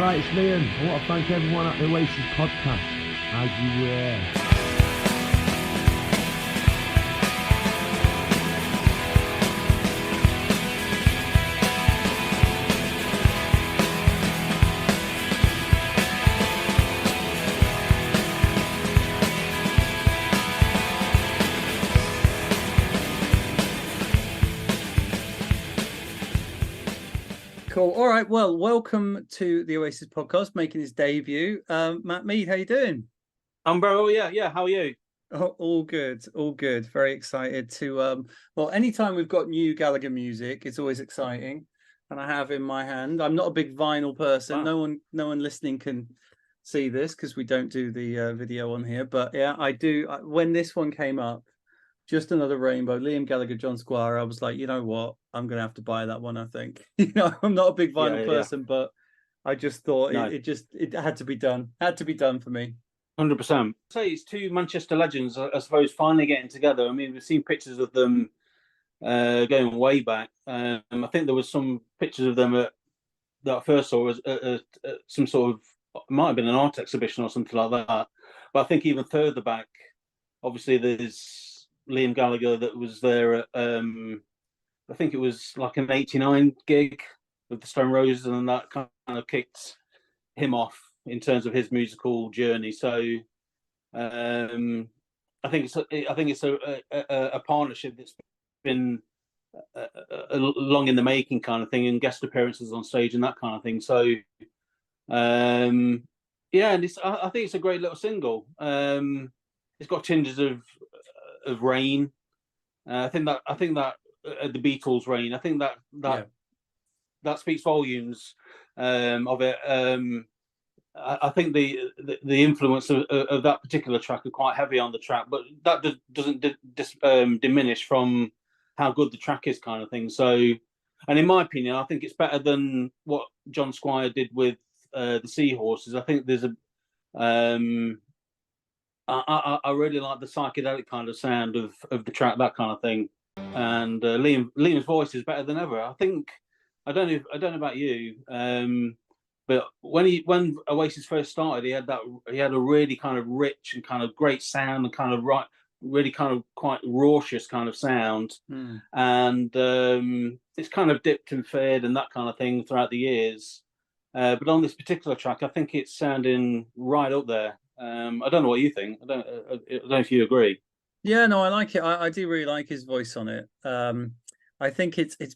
right, it's Liam. I want to thank everyone at the Oasis Podcast, as you were. Cool. All right. Well, welcome to the Oasis Podcast, making his debut. Matt Mead, how you doing? I'm very well. Yeah. How are you? Oh, all good. All good. Very excited to. Well, anytime we've got new Gallagher music, it's always exciting, and I have in my hand. I'm not a big vinyl person. Wow. No one listening can see this because we don't do the video on here. But yeah, I do. When this one came up, Just Another Rainbow, Liam Gallagher, John Squire, I was like, you know what? I'm going to have to buy that one, I think. I'm not a big vinyl person, but I just thought it had to be done. Had to be done for me. 100%. Say it's two Manchester legends, I suppose, finally getting together. I mean, we've seen pictures of them going way back. I think there was some pictures of them that I first saw as some sort of, it might have been an art exhibition or something like that. But I think even further back, obviously there's Liam Gallagher that was there at, I think it was like an 89 gig with the Stone Roses, and that kind of kicked him off in terms of his musical journey. So I think it's a partnership that's been long in the making kind of thing, and guest appearances on stage and that kind of thing. So and I think it's a great little single. It's got tinges of Rain. I think that the Beatles' Rain. I think that speaks volumes of it. I think the influence of that particular track are quite heavy on the track, but that doesn't diminish from how good the track is, kind of thing. So, and in my opinion, I think it's better than what John Squire did with the Seahorses. I think there's I really like the psychedelic kind of sound of the track, that kind of thing. And Liam's voice is better than ever. I think I don't know about you, but when Oasis first started, he had a really kind of rich and kind of great sound and kind of really kind of quite raucous kind of sound. And it's kind of dipped and faded and that kind of thing throughout the years. But on this particular track, I think it's sounding right up there. I don't know what you think. I don't know if you agree. Yeah, no, I like it. I do really like his voice on it. I think it's a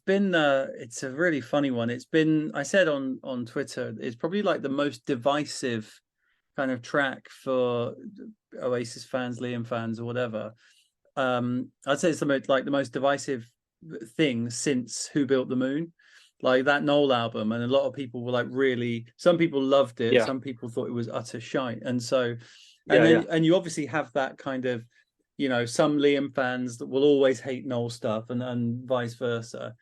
really funny one. It's been, I said on Twitter, it's probably like the most divisive kind of track for Oasis fans, Liam fans, or whatever. I'd say it's the most divisive thing since Who Built the Moon. Like that Noel album, and a lot of people were like some people loved it, some people thought it was utter shite, and so and you obviously have that kind of, some Liam fans that will always hate Noel stuff, and vice versa,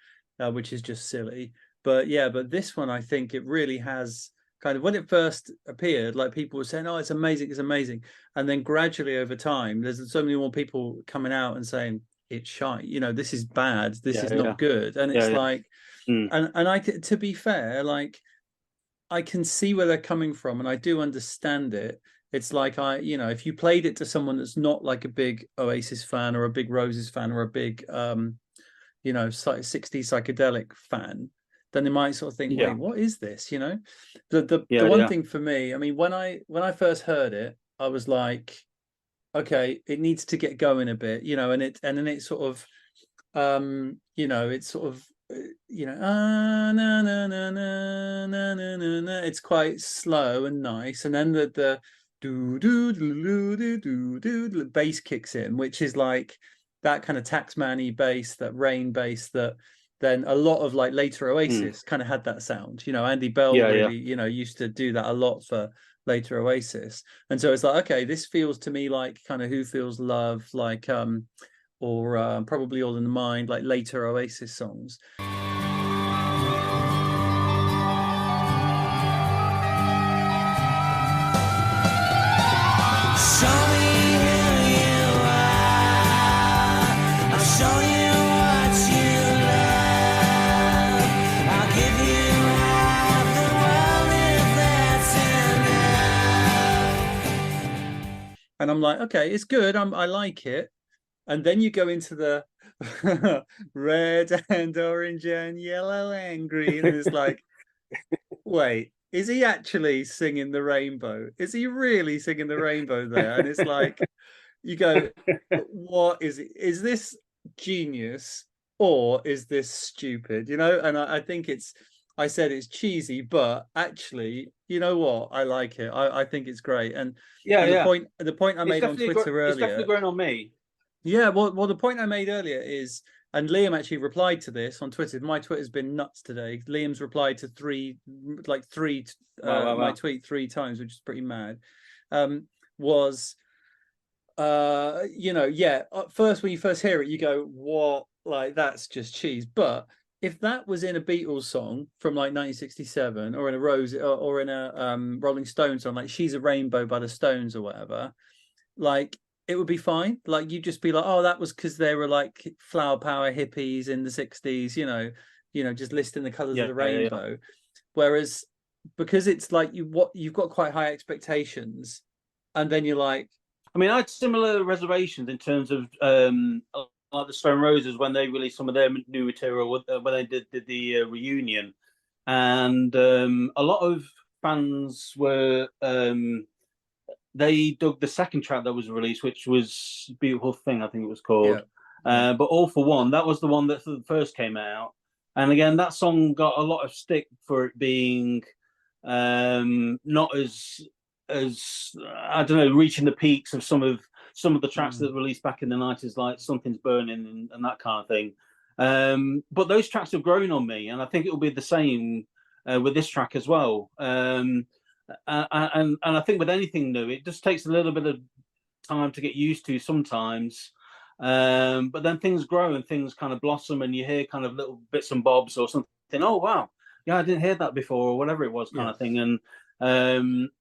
which is just silly. But this one, I think it really has kind of, when it first appeared, like people were saying, oh, it's amazing, and then gradually over time, there's so many more people coming out and saying it's shite, this is bad, this is not good, and it's like. And I, to be fair, like I can see where they're coming from, and I do understand it. It's like if you played it to someone that's not like a big Oasis fan or a big Roses fan or a big 60s psychedelic fan, then they might sort of think, wait, what is this? The one thing for me, I mean, when I first heard it, I was like, okay, it needs to get going a bit, and then it sort of it's sort of it's quite slow and nice, and then the do do do do do do bass kicks in, which is like that kind of Taxman-y bass, that Rain bass, that then a lot of like later Oasis kind of had that sound. Andy Bell used to do that a lot for later Oasis, and so it's like, okay, this feels to me like kind of Who Feels Love, like or Probably All in the Mind, like later Oasis songs. and I'm like, okay, it's good. I like it. And then you go into the red and orange and yellow and green, and it's like, wait, is he actually singing the rainbow? Is he really singing the rainbow there? And it's like, you go, what is it? Is this genius or is this stupid? You know, and I think I said it's cheesy, but actually, you know what? I like it. I think it's great. And the point I made on Twitter earlier, it's definitely growing on me. Yeah, well, the point I made earlier is, and Liam actually replied to this on Twitter. My Twitter's been nuts today. Liam's replied to my tweet 3 times, which is pretty mad. Was at first when you first hear it, you go, "What? Like that's just cheese." But if that was in a Beatles song from like 1967, or in a or in a Rolling Stones song, like "She's a Rainbow" by the Stones or whatever, like it would be fine. Like you'd just be like, oh, that was because they were like flower power hippies in the 60s, just listing the colors of the rainbow. Whereas because it's like you've got quite high expectations, and then you're like, I mean, I had similar reservations in terms of like the Stone Roses when they released some of their new material when they did the reunion, and a lot of fans were they dug the second track that was released, which was Beautiful Thing, I think it was called. Yeah. But All for One, that was the one that first came out. And again, that song got a lot of stick for it being not as I don't know, reaching the peaks of some of the tracks that were released back in the 90s, like Something's Burning and that kind of thing. But those tracks have grown on me, and I think it will be the same with this track as well. And I think with anything new, it just takes a little bit of time to get used to sometimes. But then things grow and things kind of blossom, and you hear kind of little bits and bobs or something. Oh wow, yeah, I didn't hear that before, or whatever it was, kind of thing. And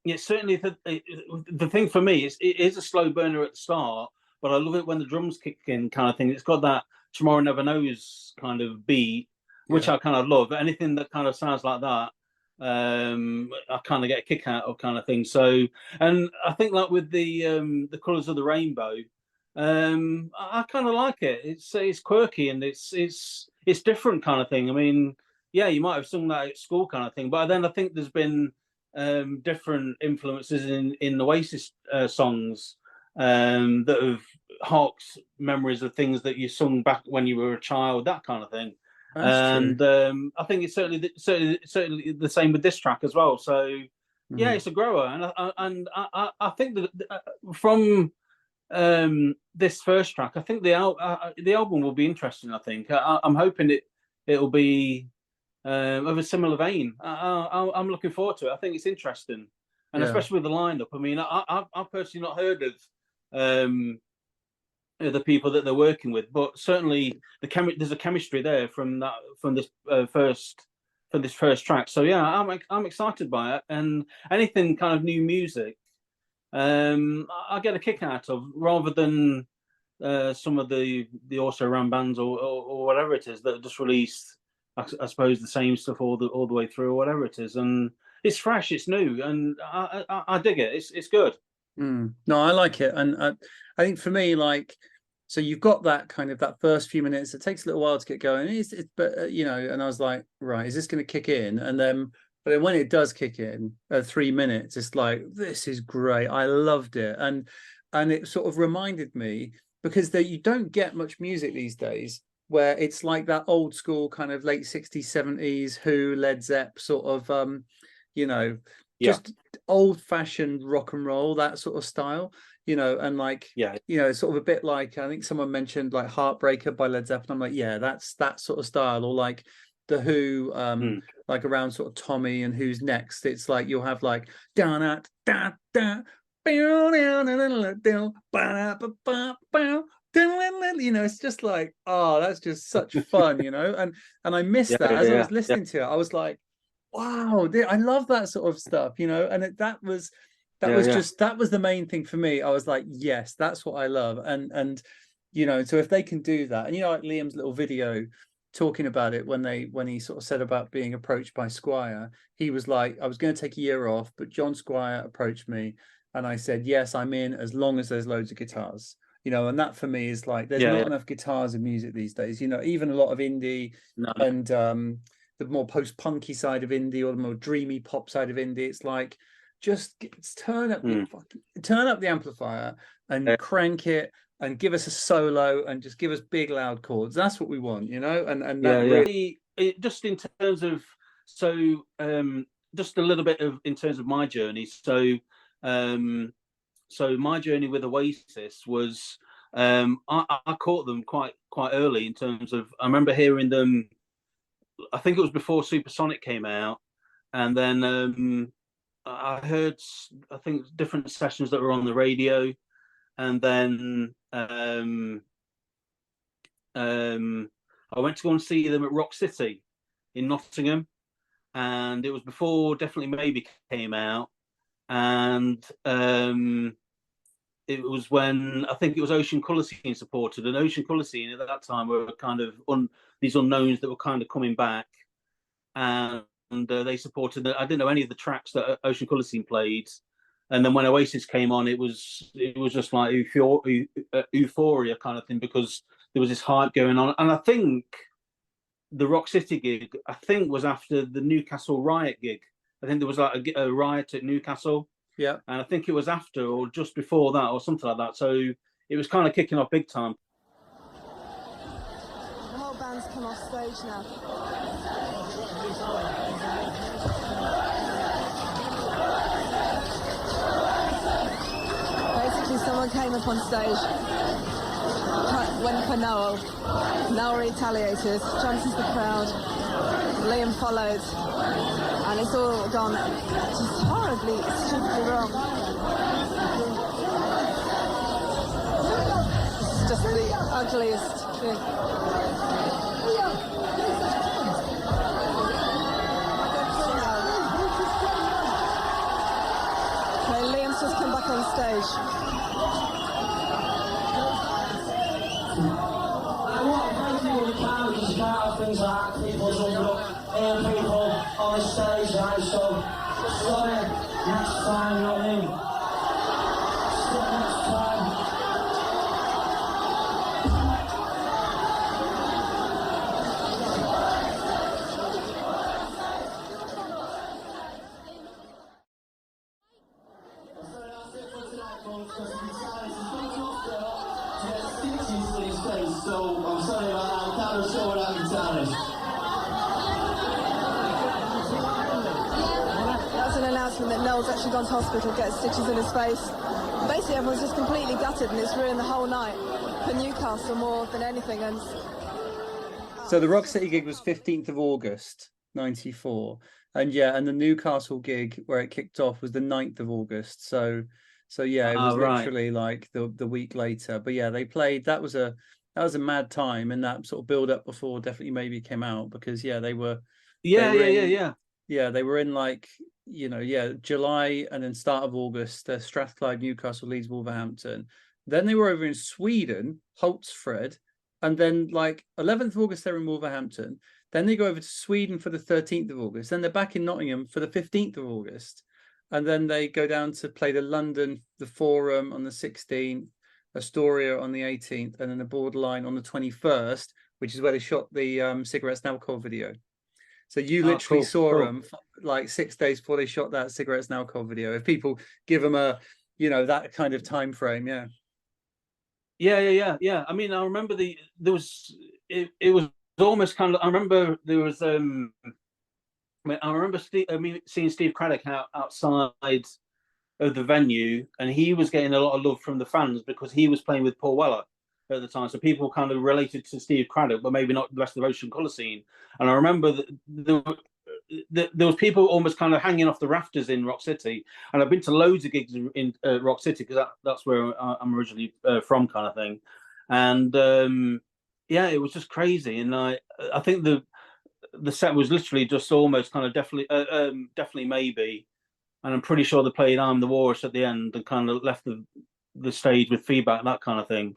it's certainly the thing for me. It is a slow burner at the start, but I love it when the drums kick in, kind of thing. It's got that Tomorrow Never Knows kind of beat, which I kind of love. Anything that kind of sounds like that, I kind of get a kick out of, kind of thing. So, and I think like with the Colours of the Rainbow, I kind of like it. It's quirky and it's different, kind of thing. I mean, yeah, you might have sung that at school, kind of thing, but then I think there's been different influences in Oasis songs that have harked memories of things that you sung back when you were a child, that kind of thing. And I think it's certainly the same with this track as well. So yeah, it's a grower, and I think that from this first track, I think the album will be interesting. I think I'm hoping it'll be of a similar vein. I'm looking forward to it. I think it's interesting, and especially with the lineup. I mean, I've personally not heard of the people that they're working with, but certainly there's a chemistry there from this first track. So yeah, I'm excited by it, and anything kind of new music, I get a kick out of, rather than some of the also ran bands or whatever it is that just released, I suppose, the same stuff all the way through, or whatever it is. And it's fresh, it's new, and I dig it. It's good. No, I like it, and I think for me, like, so you've got that kind of that first few minutes. It takes a little while to get going. But and I was like, right, is this going to kick in? And then, but then when it does kick in at 3 minutes, it's like, this is great. I loved it, and it sort of reminded me, because you don't get much music these days where it's like that old school kind of late 60s, 70s Who, Led Zepp sort of just old fashioned rock and roll, that sort of style, and like, sort of a bit like, I think someone mentioned like Heartbreaker by Led Zeppelin. I'm like, yeah, that's that sort of style. Or like the Who, like around sort of Tommy and Who's Next. It's like you'll have like da da da, it's just like, oh, that's just such fun, and I missed that as I was listening to it. I was like, wow, I love that sort of stuff, and that was the main thing for me. I was like, yes, that's what I love. And so if they can do that, and like Liam's little video talking about it when he sort of said about being approached by Squire, he was like, I was going to take a year off, but John Squire approached me and I said, yes, I'm in, as long as there's loads of guitars. And that for me is like, there's not enough guitars in music these days. Even a lot of indie and the more post-punky side of indie, or the more dreamy pop side of indie, it's like, just turn up the amplifier and crank it and give us a solo and just give us big loud chords. That's what we want, and that really just in terms of just a little bit of in terms of my journey. So my journey with Oasis was I caught them quite early in terms of, I remember hearing them, I think it was before Supersonic came out, and then I heard, I think, different sessions that were on the radio, and then I went to go and see them at Rock City in Nottingham, and it was before Definitely Maybe came out, and it was when I think it was Ocean Colour Scene supported, and Ocean Colour Scene at that time were kind of these unknowns that were kind of coming back, and they supported. I didn't know any of the tracks that Ocean Colour Scene played, and then when Oasis came on, it was just like euphoria kind of thing, because there was this hype going on. And I think the Rock City gig, I think, was after the Newcastle Riot gig. I think there was like a riot at Newcastle. Yeah. And I think it was after or just before that or something like that. So it was kind of kicking off big time. The whole band's come off stage now. Basically, someone came up on stage, went for Noel. Noel retaliated, jumps into the crowd. Liam followed. And it's all gone just horribly, stupidly wrong. It's just the ugliest thing. Okay, Liam's just come back on stage. I want to thank you all the time, because part of things like people's underdog, people on the stage, right? So, sorry, next time, you know what I mean? Next time. So that's it for tonight, folks, because the guitarist has got to hospital to get stitches in his face, so I'm sorry about that, I can't show that guitarist. An announcement that Noel's actually gone to hospital to get stitches in his face. Basically, everyone's just completely gutted, and it's ruined the whole night for Newcastle more than anything. And so the Rock City gig was 15th of August 94, and the Newcastle gig where it kicked off was the 9th of August. So it was literally like the week later. But yeah, they played. That was a mad time, and that sort of build up before Definitely Maybe came out, because they were they were in like July, and then start of August, Strathclyde, Newcastle, Leeds, Wolverhampton. Then they were over in Sweden, Hultsfred, and then like 11th of August they're in Wolverhampton. Then they go over to Sweden for the 13th of August. Then they're back in Nottingham for the 15th of August, and then they go down to play the Forum on the 16th, Astoria on the 18th, and then the Borderline on the 21st, which is where they shot the Cigarettes and Alcohol video. So you literally saw them like 6 days before they shot that Cigarettes and Alcohol video. If people give them a, that kind of time frame, yeah. I mean, I remember it was almost kind of. I remember there was. I remember seeing Steve Craddock outside of the venue, and he was getting a lot of love from the fans because he was playing with Paul Weller at the time. So people kind of related to Steve Craddock, but maybe not the rest of the Ocean Colour Scene. And I remember that there was people almost kind of hanging off the rafters in Rock City. And I've been to loads of gigs in Rock City, because that's where I'm originally from, kind of thing. And it was just crazy. And I think the set was literally just almost kind of definitely maybe. And I'm pretty sure they played I'm the Walrus at the end and kind of left the stage with feedback, that kind of thing.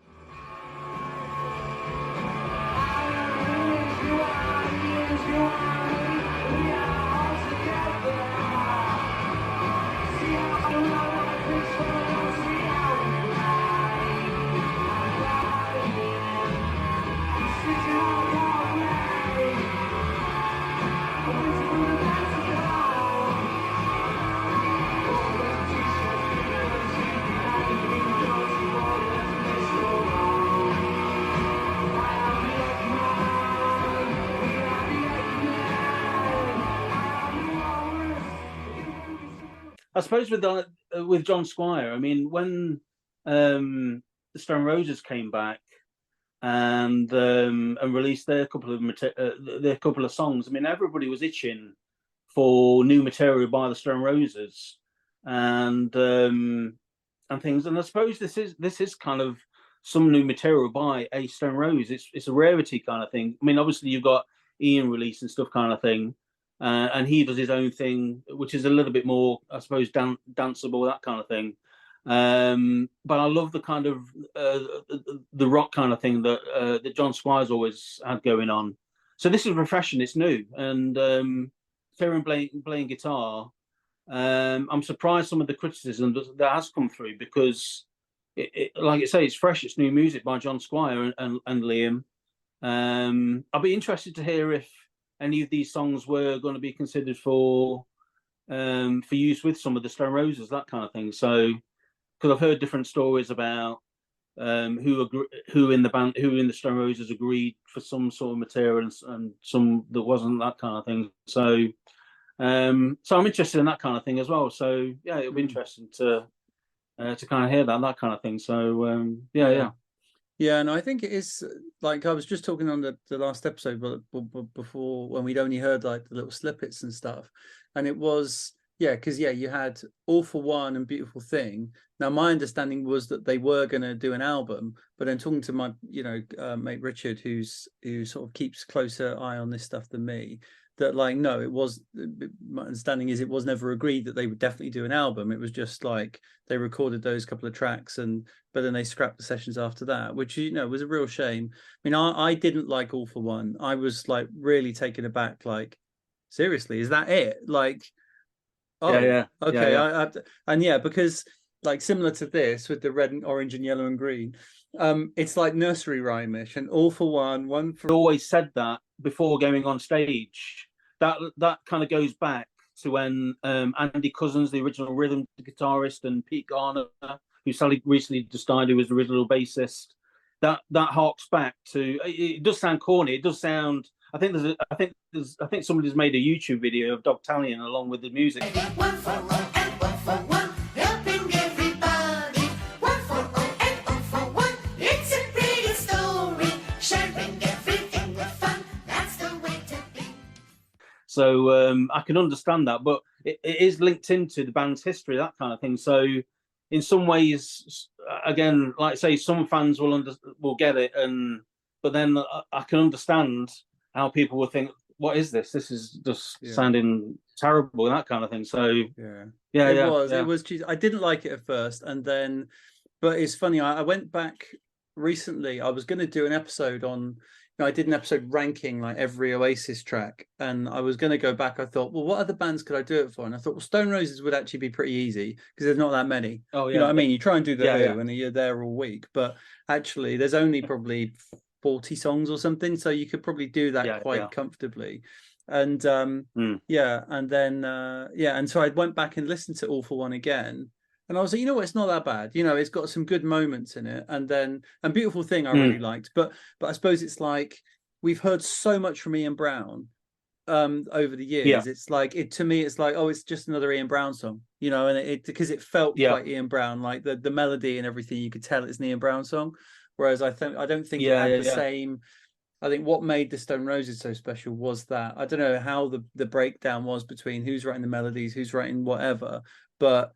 I suppose with John Squire, I mean, when the Stone Roses came back and released their couple of songs, I mean, everybody was itching for new material by the Stone Roses and things. And I suppose this is kind of some new material by a Stone Rose. It's a rarity kind of thing. I mean, obviously you've got Ian releasing stuff kind of thing, and he does his own thing, which is a little bit more, I suppose, danceable, that kind of thing. But I love the kind of the rock kind of thing that John Squire's always had going on. So this is refreshing. It's new, and hearing playing guitar, I'm surprised some of the criticism that has come through, because like I say, it's fresh. It's new music by John Squire and Liam. I'll be interested to hear if any of these songs were going to be considered for use with some of the Stone Roses, that kind of thing. So, because I've heard different stories about who in the Stone Roses agreed for some sort of material and some that wasn't, that kind of thing. So, I'm interested in that kind of thing as well. So yeah, it'll be interesting to kind of hear that kind of thing. So yeah, and I think it is, like, I was just talking on the last episode, but before, when we'd only heard like the little snippets and stuff, and it was because you had All for One and Beautiful Thing. Now my understanding was that they were going to do an album, but then talking to my mate Richard, who sort of keeps closer eye on this stuff than me, that like, no, it was, my understanding is it was never agreed that they would definitely do an album. It was just like they recorded those couple of tracks, but then they scrapped the sessions after that, which was a real shame. I mean, I didn't like All for One. I was like really taken aback, like, seriously, is that it? Like, okay. Because like, similar to this with the red and orange and yellow and green, it's like nursery rhyme-ish, and All for One for... I always said that before going on stage. That kind of goes back to when Andy Cousins, the original rhythm guitarist, and Pete Garner, who sadly recently just died, who was the original bassist. That harks back to. It does sound corny. It does sound. I think somebody's made a YouTube video of Dog Talion along with the music. One for all and one for one, helping everybody. One for all and all for one. It's a pretty story, sharing everything with fun. That's the way to be. So I can understand that, but it is linked into the band's history, that kind of thing. So in some ways, again, like I say, some fans will get it, but then I can understand how people will think, what is this? This is just sounding terrible, and that kind of thing. So it was cheesy. I didn't like it at first, but it's funny. I went back recently. I was going to do an episode on. I did an episode ranking like every Oasis track, and I was going to go back. I thought, well, what other bands could I do it for? And I thought, well, Stone Roses would actually be pretty easy because there's not that many. Oh yeah, you know what I mean? You try and do the Who, and you're there all week, but actually, there's only probably 40 songs or something, so you could probably do that quite comfortably. And and so I went back and listened to All for One again, and I was like, it's not that bad. It's got some good moments in it, and Beautiful Thing I really liked, but I suppose it's like we've heard so much from Ian Brown over the years. It's like, to me it's like, oh, it's just another Ian Brown song, and it because it felt quite Ian Brown, like the melody and everything, you could tell it's an Ian Brown song. Whereas I don't think it had the same. I think what made the Stone Roses so special was that, I don't know how the breakdown was between who's writing the melodies, who's writing whatever, but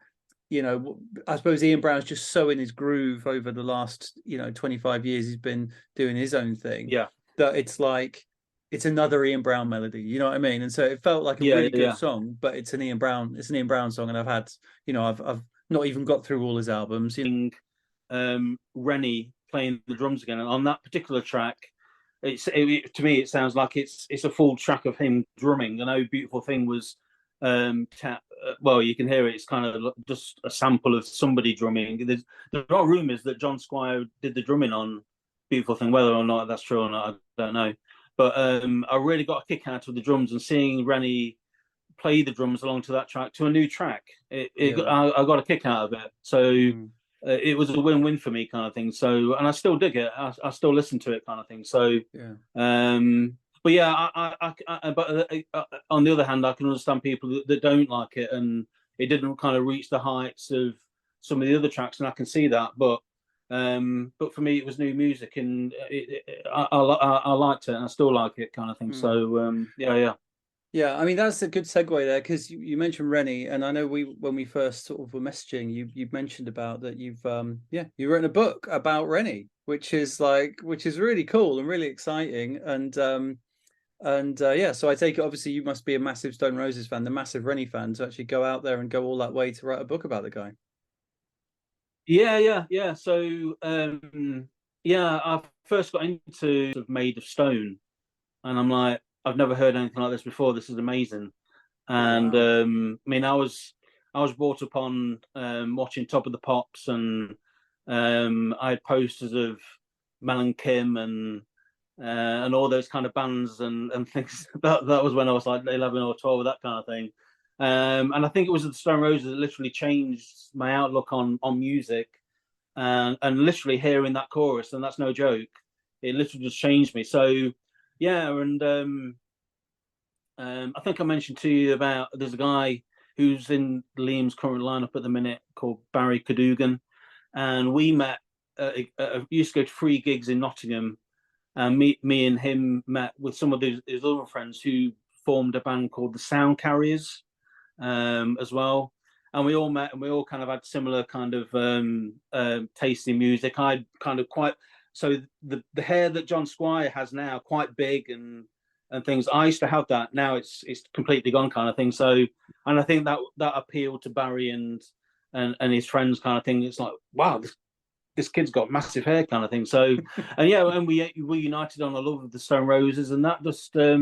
I suppose Ian Brown's just so in his groove over the last 25 years. He's been doing his own thing. That it's like it's another Ian Brown melody. You know what I mean? And so it felt like a really good song, but it's an Ian Brown song, and I've had I've not even got through all his albums. Reni playing the drums again, and on that particular track, to me it sounds like it's a full track of him drumming. I know Beautiful Thing was well, you can hear it. It's kind of just a sample of somebody drumming. There are rumours that John Squire did the drumming on Beautiful Thing. Whether or not that's true or not, I don't know. But I really got a kick out of the drums and seeing Reni play the drums along to that track, to a new track. I got a kick out of it. So it was a win-win for me, kind of thing. So, and I still dig it. I still listen to it, kind of thing. So, but yeah, but on the other hand, I can understand people that don't like it, and it didn't kind of reach the heights of some of the other tracks, and I can see that. But for me, it was new music, and I liked it, and I still like it, kind of thing. So yeah. Yeah, I mean that's a good segue there, because you mentioned Reni, and I know when we first sort of were messaging, you mentioned about that you've you've written a book about Reni, which is really cool and really exciting, and yeah, so I take it obviously you must be a massive Stone Roses fan, the massive Reni fan, to actually go out there and go all that way to write a book about the guy. Yeah. So I first got into Made of Stone, and I'm like, I've never heard anything like this before. This is amazing. And Wow. I mean, I was brought up on watching Top of the Pops, and I had posters of Mel and Kim and all those kind of bands and things. That was when I was like 11 or 12, that kind of thing. And I think it was the Stone Roses that literally changed my outlook on music, and literally hearing that chorus, and that's no joke. It literally just changed me. So yeah, and I think I mentioned to you about there's a guy who's in Liam's current lineup at the minute called Barry Cadogan, and we met. Used to go to free gigs in Nottingham, and me and him met with some of his other friends who formed a band called the Sound Carriers, as well. And we all met, and we all kind of had similar kind of taste in music. I kind of quite so the hair that John Squire has now, quite big and things. I used to have that. Now it's completely gone, kind of thing. So, and I think that appealed to Barry and his friends, kind of thing. It's like, wow, this kid's got massive hair, kind of thing. So, and yeah, and we united on a love of the Stone Roses, and that just I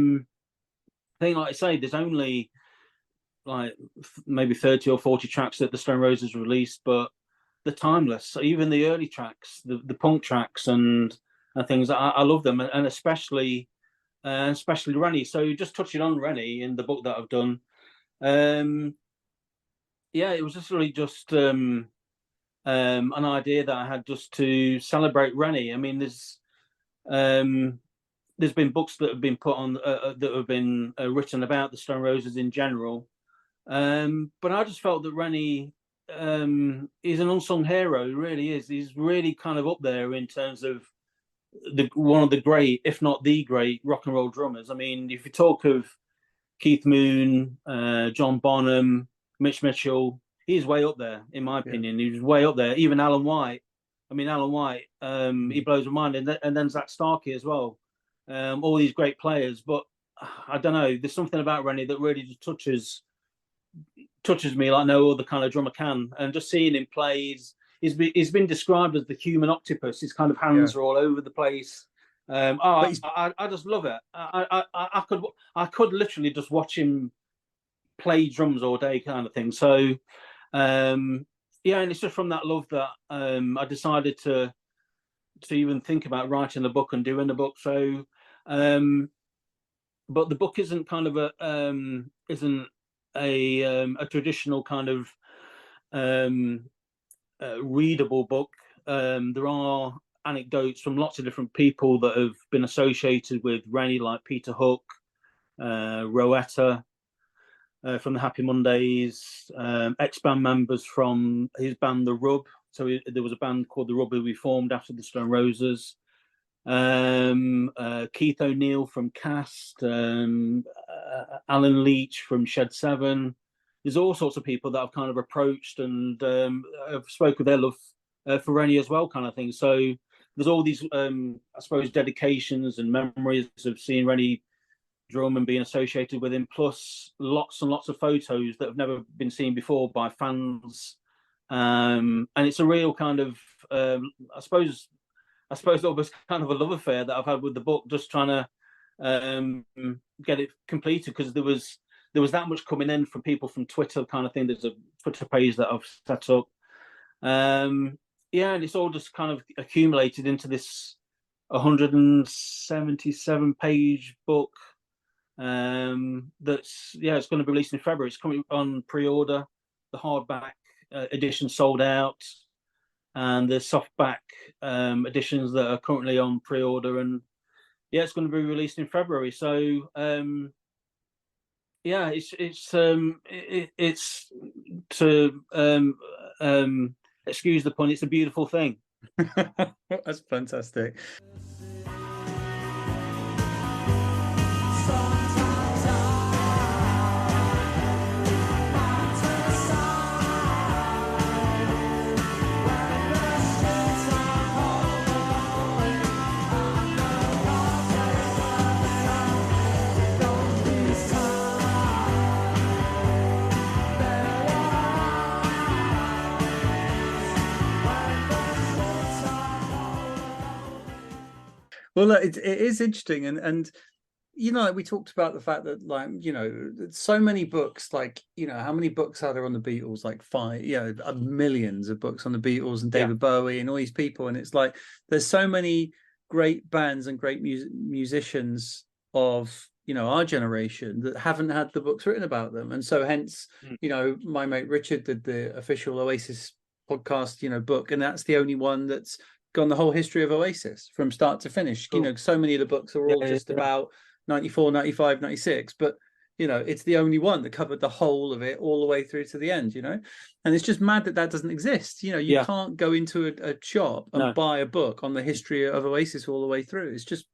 think, like I say, there's only like maybe 30 or 40 tracks that the Stone Roses released, but they're timeless. So even the early tracks, the punk tracks and things, I love them, and especially Reni. So just touching on Reni in the book that I've done, it was just really just an idea that I had just to celebrate Reni. I mean, there's been books that have been put on that have been written about the Stone Roses in general, but I just felt that Reni is an unsung hero. He really is. He's really kind of up there in terms of one of the great, if not the great, rock and roll drummers. I mean, if you talk of Keith Moon, John Bonham, Mitch Mitchell, he's way up there, in my opinion. He was way up there. Even Alan White. I mean, Alan White, he blows my mind. And then Zach Starkey as well. All these great players. But I don't know, there's something about Reni that really just touches me like no other kind of drummer can. And just seeing him play, he's been described as the human octopus. His kind of hands are all over the place. I just love it. I could literally just watch him play drums all day, kind of thing. So and it's just from that love that I decided to even think about writing a book and doing a book. So but the book isn't kind of a traditional kind of readable book. There are anecdotes from lots of different people that have been associated with Reni, like Peter Hook, Rowetta from the Happy Mondays, ex-band members from his band The Rub. So there was a band called The Rub who we formed after the Stone Roses. Keith O'Neill from Cast, Alan Leach from Shed 7. There's all sorts of people that I've kind of approached and have spoke with their love for Reni as well, kind of thing. So there's all these, I suppose, dedications and memories of seeing Reni drum and being associated with him, plus lots and lots of photos that have never been seen before by fans. And it's a real kind of, I suppose almost kind of a love affair that I've had with the book, just trying to get it completed, because there was that much coming in from people from Twitter, kind of thing. There's a Twitter page that I've set up. And it's all just kind of accumulated into this 177 page book. It's going to be released in February. It's coming on pre-order. The hardback edition sold out, and the softback editions that are currently on pre-order, and it's going to be released in February. So yeah, it's to excuse the pun, it's a beautiful thing. That's fantastic. Well, look, it is interesting, and you know, like we talked about the fact that, like, you know, so many books, like, you know, how many books are there on the Beatles? Like five, you know, millions of books on the Beatles and David Bowie and all these people, and it's like there's so many great bands and great musicians of, you know, our generation that haven't had the books written about them, and so hence, you know, my mate Richard did the official Oasis podcast, you know, book, and that's the only one that's gone the whole history of Oasis from start to finish. Cool. You know, so many of the books are all just about 94, 95, 96, but you know, it's the only one that covered the whole of it all the way through to the end, you know. And it's just mad that doesn't exist. You know, you can't go into a shop and buy a book on the history of Oasis all the way through. It's just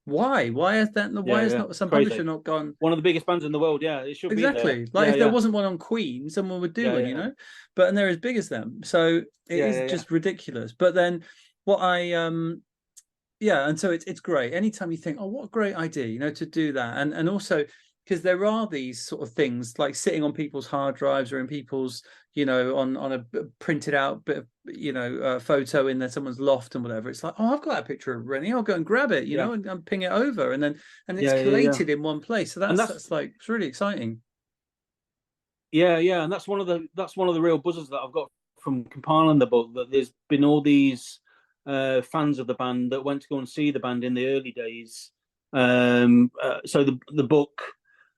why is that? Why is not some publisher not gone? One of the biggest bands in the world, it should be exactly there. Like if there wasn't one on Queen, someone would do one, you know. But and they're as big as them, so it is just ridiculous. But then what I and so it's great anytime you think, oh, what a great idea, you know, to do that. And also because there are these sort of things like sitting on people's hard drives or in people's, you know, on a printed out bit of, you know, photo in there, someone's loft and whatever. It's like, oh, I've got a picture of Reni, I'll go and grab it, you know, and ping it over, and it's collated in one place. So that's like, it's really exciting. And that's one of the real buzzes that I've got from compiling the book, that there's been all these fans of the band that went to go and see the band in the early days. So the book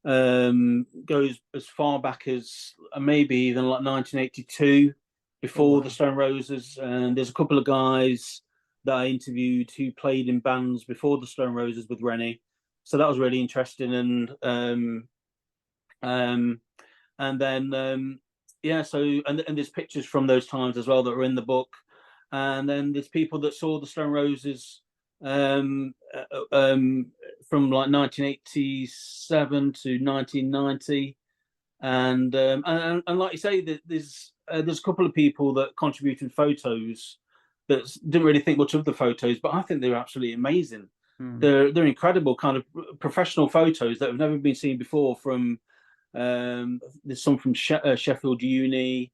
goes as far back as maybe even like 1982, before the Stone Roses. And there's a couple of guys that I interviewed who played in bands before the Stone Roses with Reni. So that was really interesting. And then there's pictures from those times as well that are in the book. And then there's people that saw the Stone Roses from like 1987 to 1990, and like you say, that there's a couple of people that contributed photos that didn't really think much of the photos, but I think they're absolutely amazing. They're incredible kind of professional photos that have never been seen before. From there's some from Sheffield Uni,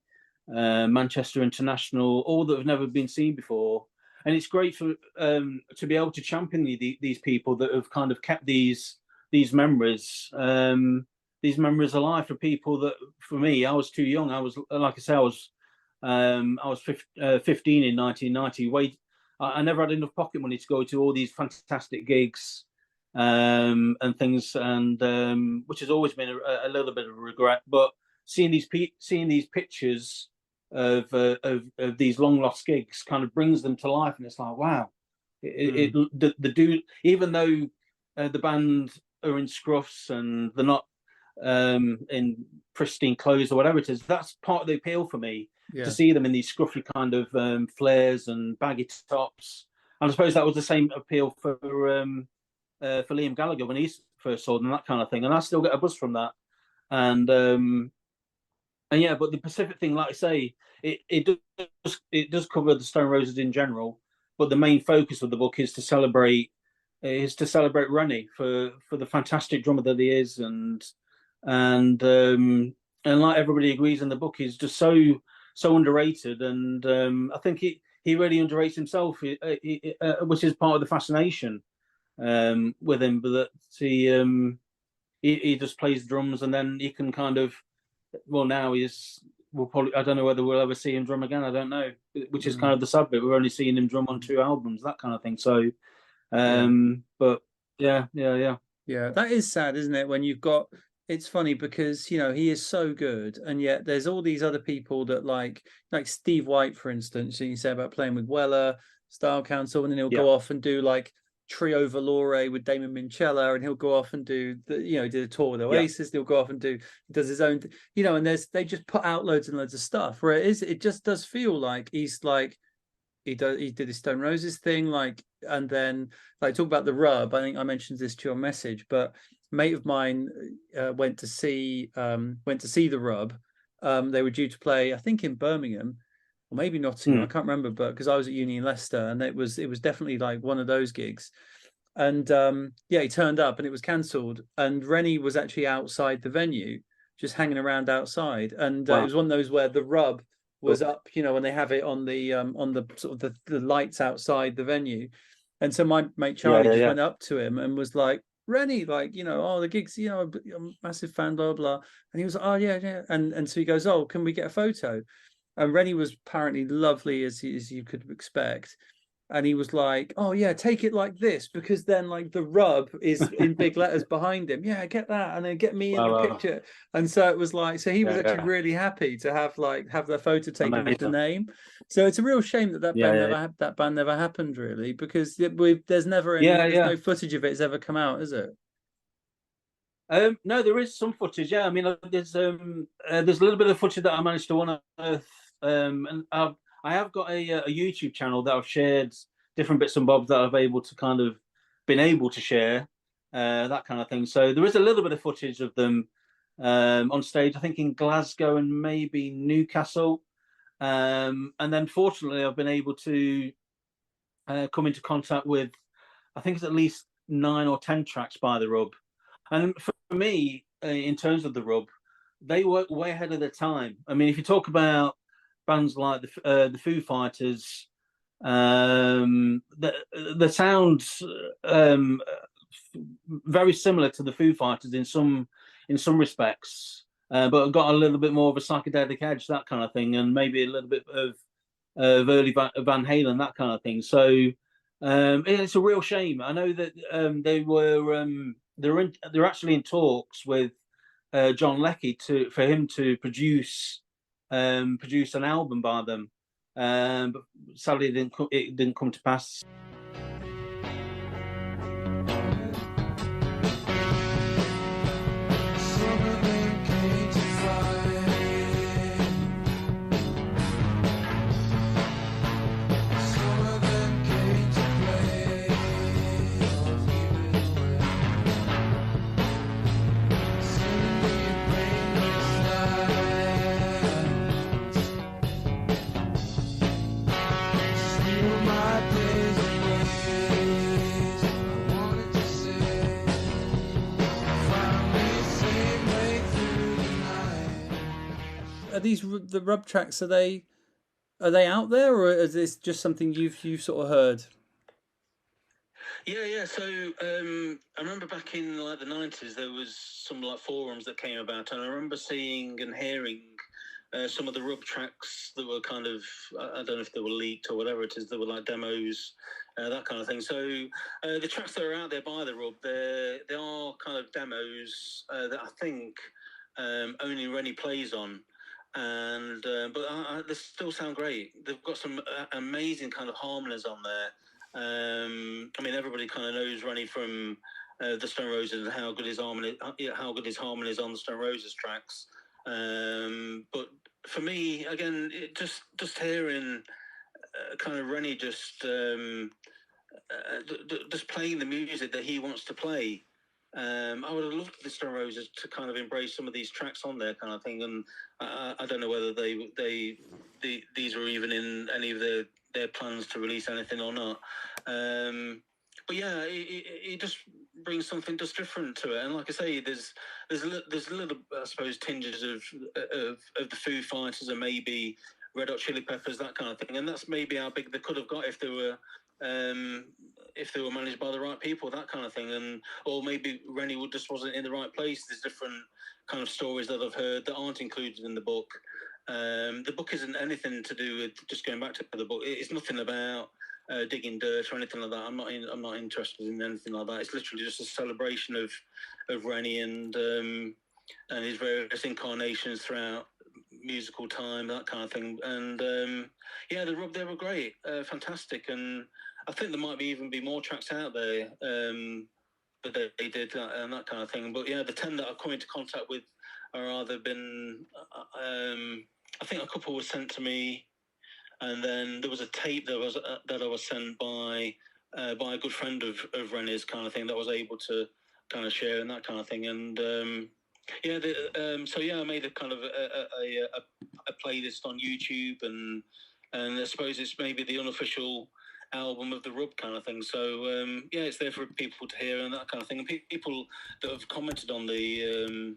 Manchester International, all that have never been seen before. And it's great for to be able to champion these people that have kind of kept these memories alive for people that, for me, I was too young. I was, like I say, I was 15 in 1990. I never had enough pocket money to go to all these fantastic gigs and things, and which has always been a little bit of a regret. But seeing these pictures of these long lost gigs kind of brings them to life, and it's like, wow, the dude, even though the band are in scruffs and they're not in pristine clothes or whatever it is, that's part of the appeal for me, to see them in these scruffy kind of flares and baggy tops. And I suppose that was the same appeal for Liam Gallagher when he first saw them, that kind of thing, and I still get a buzz from that. And yeah, but the Pacific thing, like I say, it does cover the Stone Roses in general, but the main focus of the book is to celebrate Reni for the fantastic drummer that he is, and like everybody agrees in the book, he's just so underrated, and I think he really underrates himself, which is part of the fascination with him, but that he just plays drums, and then he can kind of, well, now we'll probably, I don't know whether we'll ever see him drum again. I don't know, which is kind of the sad bit. We're only seeing him drum on 2 albums, that kind of thing. So, but yeah, that is sad, isn't it? When you've got, it's funny because, you know, he is so good, and yet there's all these other people that like Steve White, for instance, you say about playing with Weller, Style Council, and then he'll go off and do like Trio Valore with Damon Minchella, and he'll go off and do did a tour with Oasis. He'll go off and he does his own, and they just put out loads and loads of stuff. Where it just does feel like he's like he did his Stone Roses thing, and then talk about the Rub. I think I mentioned this to your message, but a mate of mine went to see the Rub. They were due to play, I think, in Birmingham or maybe Nottingham. I can't remember, but because I was at uni in Leicester, and it was definitely like one of those gigs. And he turned up and it was cancelled. And Reni was actually outside the venue, just hanging around outside. And it was one of those where the Rub was up, when they have it on the sort of the lights outside the venue. And so my mate Charlie just went up to him and was like, Reni, the gigs, I'm a massive fan, blah, blah. And he was like, oh, yeah. And so he goes, oh, can we get a photo? And Reni was apparently lovely as you could expect. And he was like, oh, yeah, take it like this, because then the Rub is in big letters behind him. Yeah, get that. And then get me in the picture. And so it was so he was actually really happy to have the photo taken with the name. So it's a real shame that band never happened, really, because there's never no footage of it has ever come out, is it? No, there is some footage. Yeah, I mean, there's a little bit of footage that I managed to unearth, and I have got a YouTube channel that I've shared different bits and bobs that I've been able to share, that kind of thing. So there is a little bit of footage of them on stage, I think in Glasgow and maybe Newcastle. And then fortunately, I've been able to come into contact with, I think it's at least 9 or 10 tracks by the Rub. And for me, in terms of the Rub, they were way ahead of their time. I mean, if you talk about bands like the Foo Fighters, the sounds very similar to the Foo Fighters in some respects, but got a little bit more of a psychedelic edge, that kind of thing, and maybe a little bit of early Van Halen, that kind of thing. So it's a real shame. I know that they're actually in talks with John Leckie for him to produce an album by them, but sadly it didn't come to pass. Are the Rub tracks? Are they out there, or is this just something you've sort of heard? Yeah. So I remember back in the 90s, there was some forums that came about, and I remember seeing and hearing some of the Rub tracks that were kind of, I don't know if they were leaked or whatever it is, they were demos, that kind of thing. So the tracks that are out there by the Rub, they are kind of demos that I think only Reni plays on. And but they still sound great. They've got some amazing kind of harmonies on there. I mean, everybody kind of knows Reni from the Stone Roses and how good his harmony is on the Stone Roses tracks. But for me, again, just hearing kind of Reni just playing the music that he wants to play. I would have loved the Stone Roses to kind of embrace some of these tracks on there, kind of thing. And I don't know whether these were even in any of their plans to release anything or not. But yeah, it just brings something just different to it. And like I say, there's a little, I suppose, tinges of the Foo Fighters and maybe Red Hot Chili Peppers, that kind of thing. And that's maybe how big they could have got if they were managed by the right people, that kind of thing. Or maybe Reni just wasn't in the right place. There's different kind of stories that I've heard that aren't included in the book. The book isn't anything to do with, just going back to the book, it's nothing about digging dirt or anything like that. I'm not interested in anything like that. It's literally just a celebration of Reni and his various incarnations throughout musical time, that kind of thing. And yeah, they were great, fantastic. And I think there might even be more tracks out there that they did and that kind of thing. But yeah, the 10 that I've come into contact with are either been, I think a couple were sent to me, and then there was a tape that I was sent by a good friend of Reni's kind of thing that I was able to kind of share and that kind of thing. And so I made a kind of a playlist on YouTube, and I suppose it's maybe the unofficial album of the Rub kind of thing. So it's there for people to hear and that kind of thing. And people that have commented on the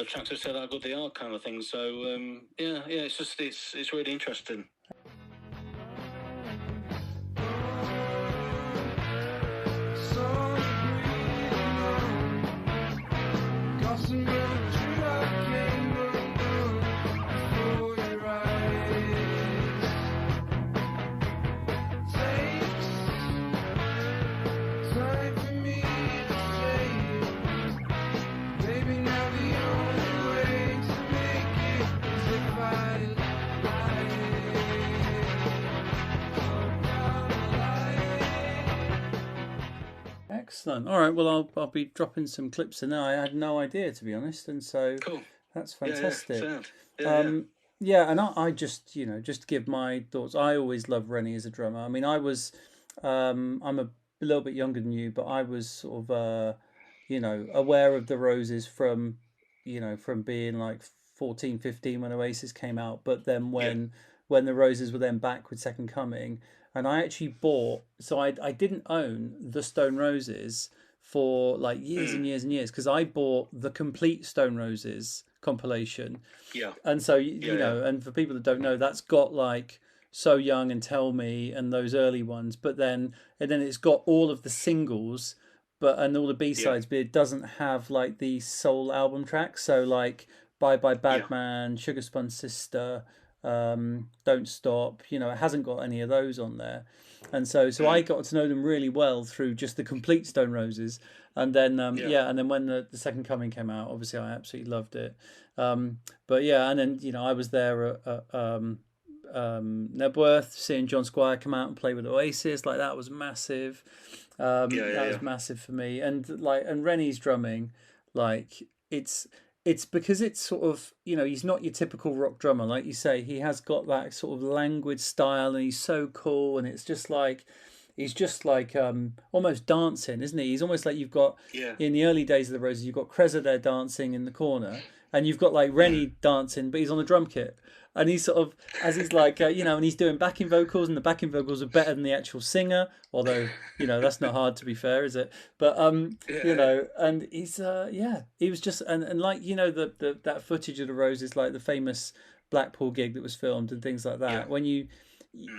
tracks have said how good they are kind of thing. So it's really interesting. Excellent. All right. Well, I'll be dropping some clips in there. I had no idea, to be honest, and so cool. That's fantastic. Yeah, and I just just to give my thoughts. I always loved Reni as a drummer. I mean, I was I'm a little bit younger than you, but I was sort of aware of the Roses from being like 14, 15 when Oasis came out. But then when the Roses were then back with Second Coming. And I actually bought, so I didn't own the Stone Roses for like years and years and years, because I bought the complete Stone Roses compilation. Yeah. And so, you know, and for people that don't know, that's got like So Young and Tell Me and those early ones, but then it's got all of the singles, and all the B-sides, but it doesn't have like the soul album tracks. So like Bye Bye Bad Man, Sugar Spun Sister, Don't Stop, it hasn't got any of those on there. And so I got to know them really well through just the complete Stone Roses. And then and then when the Second Coming came out, obviously I absolutely loved it. And then I was there at Nebworth, seeing John Squire come out and play with Oasis. Like, that was massive. That was massive for me. And Reni's drumming, like, it's because it's sort of, he's not your typical rock drummer. Like you say, he has got that sort of languid style, and he's so cool. And it's just like, he's just like almost dancing, isn't he? He's almost like you've got, in the early days of the Roses, you've got Kreza there dancing in the corner, and you've got like Reni dancing, but he's on a drum kit. And he's sort of, as he's like, and he's doing backing vocals, and the backing vocals are better than the actual singer, although, that's not hard, to be fair, is it? But, and he's, he was just, and like, that footage of the Roses, like the famous Blackpool gig that was filmed and things like that. When you,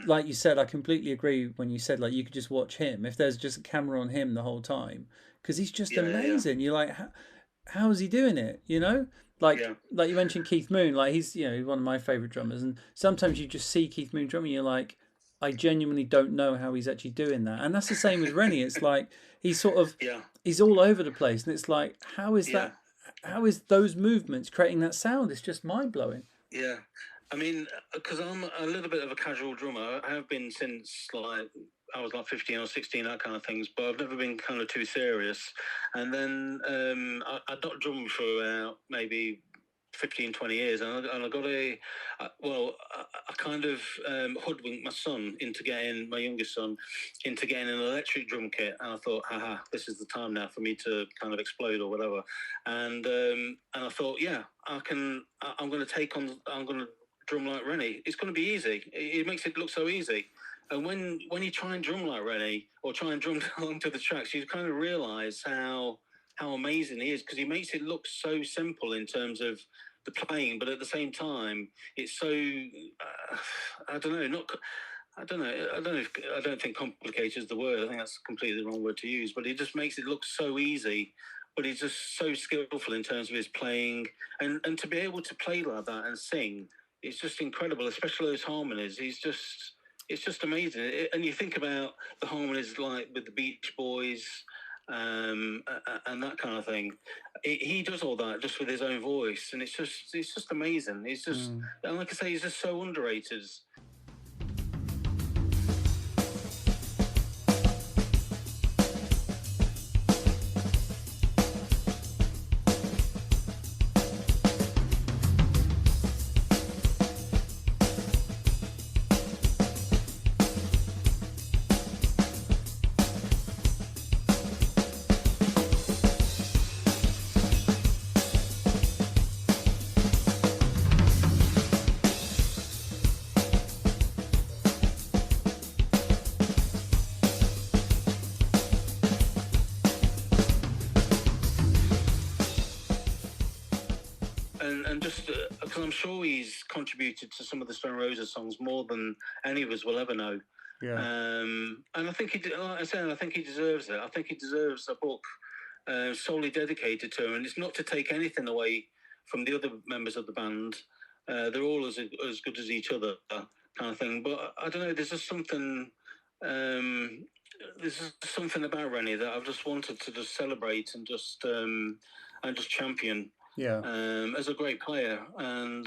like you said, I completely agree when you said, like, you could just watch him, if there's just a camera on him the whole time, because he's just amazing. You're like, how is he doing it, Like you mentioned Keith Moon, like he's one of my favourite drummers, and sometimes you just see Keith Moon drumming, you're like, I genuinely don't know how he's actually doing that. And that's the same with Reni. It's like he's sort of he's all over the place, and it's like, how is that? How is those movements creating that sound? It's just mind blowing. Yeah, I mean, because I'm a little bit of a casual drummer. I have been since like I was like 15 or 16, that kind of things, but I've never been kind of too serious. And then I not drummed for about maybe 15, 20 years, and I got I kind of hoodwinked my youngest son into getting an electric drum kit, and I thought, this is the time now for me to kind of explode or whatever. And I thought, I'm going to drum like Reni. It's going to be easy. It makes it look so easy. And when you try and drum like Reni, or try and drum along to the tracks, you kind of realise how amazing he is, because he makes it look so simple in terms of the playing, but at the same time, it's so I don't think complicated is the word. I think that's completely the wrong word to use. But he just makes it look so easy. But he's just so skillful in terms of his playing, and to be able to play like that and sing, it's just incredible. Especially those harmonies. It's just amazing. And you think about the harmonies like with the Beach Boys, and that kind of thing. He does all that just with his own voice, and it's just amazing. It's just, and like I say, he's just so underrated. and just because I'm sure he's contributed to some of the Stone Roses songs more than any of us will ever know. Yeah. And I think like I said, I think he deserves it. I think he deserves a book solely dedicated to him, and it's not to take anything away from the other members of the band. They're all as good as each other, kind of thing. But I don't know. There's just something. There's just something about Reni that I've just wanted to just celebrate and just champion. Yeah. As a great player, and